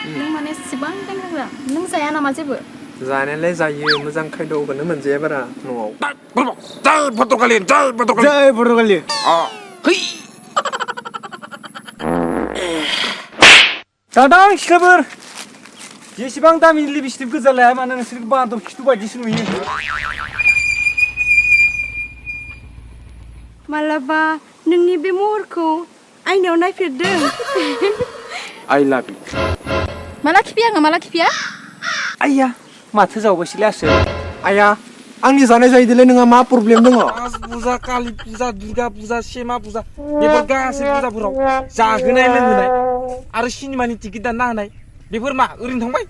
नों माने एसेबां गानग्रा नों जाया नामा जेबो जानायालाय जायो मोजां खायद'खौनो मोनजाया बारा न'आव जय पर्तुगाली जय पर्तुगाली दादा सिख्लाफोर जेसेबां दामि लिपस्टिक गोजा लाया मानो नोंसोर बादर खिथु बायदिसो नुयो मालाबा नोंनि बे महरखौ आयनायाव नायफेरदों I love you माला खिफिया आइया माथो जावबायसैलाय आसो आया आंनि जानाय जायोदोलाय नोंहा मा प्रब्लेम दङ फुजा कालि फुजा दुर्गा फुजा सेमा फुजा बेफोर गासै फुजाफोराव जाहोनाय लोंहोनाय आरो सिनेमानि टिकेट दानना होनाय बेफोर मा ओरैनो थांबाय